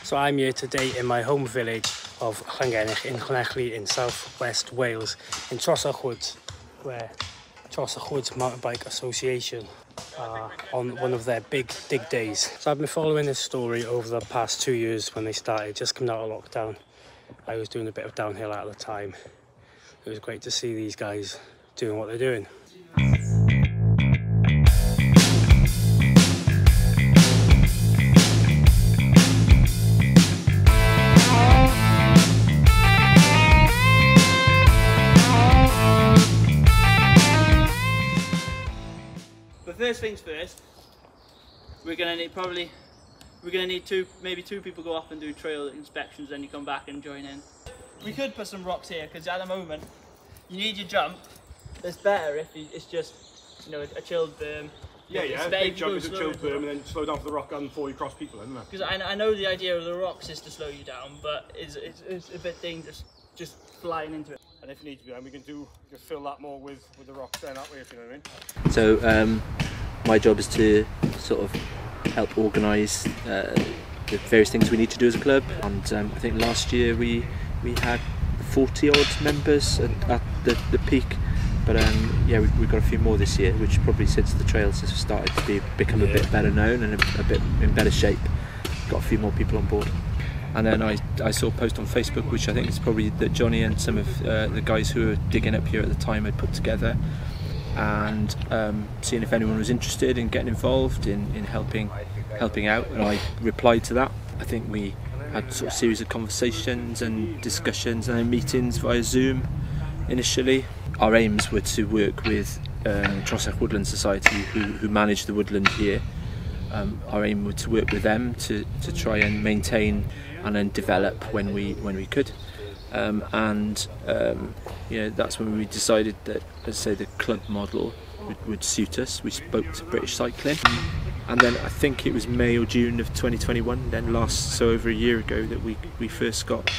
So I'm here today in my home village of Llangennych in Llanelli in southwest Wales, in Trosach Woods, where Trosach Woods Mountain Bike Association are on one of their big dig days. So I've been following this story over the past 2 years when they started, just coming out of lockdown. I was doing a bit of downhill at the time. It was great to see these guys doing what they're doing. But first things first, we're gonna need maybe two people go off and do trail inspections, then you come back and join in. We could put some rocks here because at the moment you need your jump. It's better if it's just, you know, a chilled berm. Yeah, big jump is a chilled berm and then slow down for the rock garden before you cross people, isn't it? Because I know the idea of the rocks is to slow you down, but it's a bit dangerous just flying into it. And if you need to be done, we can fill that more with the rocks then, that way, if you know what I mean. So my job is to sort of help organise the various things we need to do as a club, and I think last year we had 40 odd members at the peak, but yeah, we've got a few more this year, which probably since the trails have started to become a bit better known and a bit in better shape, got a few more people on board. And then I saw a post on Facebook, which I think is probably that Johnny and some of the guys who were digging up here at the time had put together, and seeing if anyone was interested in getting involved in helping out, and I replied to that. I think we had sort of series of conversations and discussions and then meetings via Zoom initially. Our aims were to work with Trosach Woodland Society, who manage the woodland here. Our aim was to work with them to try and maintain and then develop when we could. You know, that's when we decided that, let's say, the club model would suit us. We spoke to British Cycling, and then I think it was May or June of 2021, then over a year ago, that we first got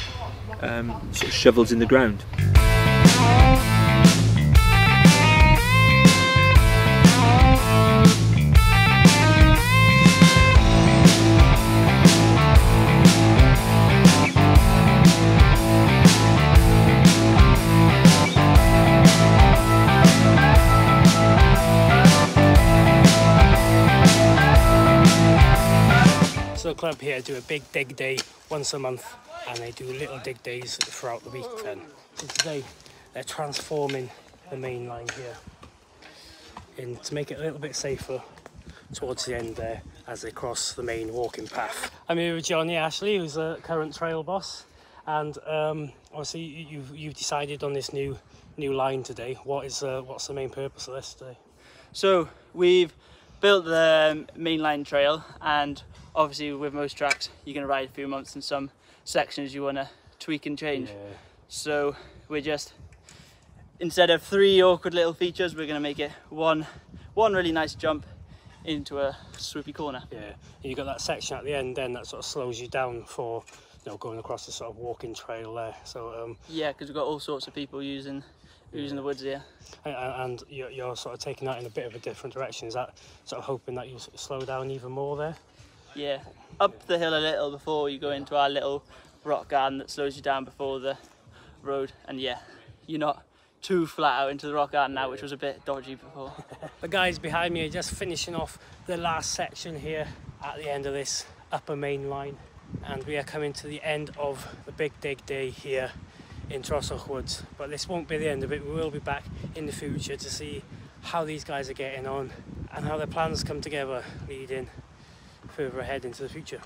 sort of shovels in the ground. So the club here do a big dig day once a month, and they do little dig days throughout the week then. So today they're transforming the main line here to make it a little bit safer towards the end there as they cross the main walking path. I'm here with Johnny Ashley, who's the current trail boss, and obviously you've decided on this new line today. What's the main purpose of this today? So we've built the mainline trail, and obviously with most tracks you're going to ride a few months, and some sections you want to tweak and change. Yeah. So we're just, instead of 3 awkward little features, we're going to make it one really nice jump into a swoopy corner. Yeah, and you've got that section at the end then that sort of slows you down for, you know, going across the sort of walking trail there. So yeah, because we've got all sorts of people using the woods here. And you're sort of taking that in a bit of a different direction. Is that sort of hoping that you slow down even more there? Yeah, up the hill a little before you go into our little rock garden that slows you down before the road, and yeah, you're not too flat out into the rock garden now, which was a bit dodgy before. The guys behind me are just finishing off the last section here at the end of this upper main line, and we are coming to the end of the big dig day here in Trosach Woods. But this won't be the end of it. We will be back in the future to see how these guys are getting on and how their plans come together leading further ahead into the future.